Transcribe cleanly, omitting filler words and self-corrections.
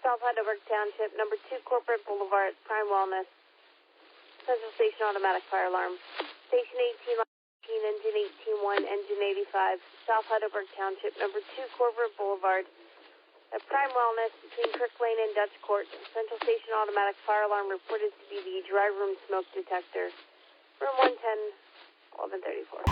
South Heidelberg Township, number 2 Corporate Boulevard, Prime Wellness. Central Station automatic fire alarm. Station 18, engine 18-1, engine 85. South Heidelberg Township, number 2 Corporate Boulevard. At Prime Wellness, between Kirk Lane and Dutch Court. Central Station automatic fire alarm reported to be the dry room smoke detector. Room 110, 1134.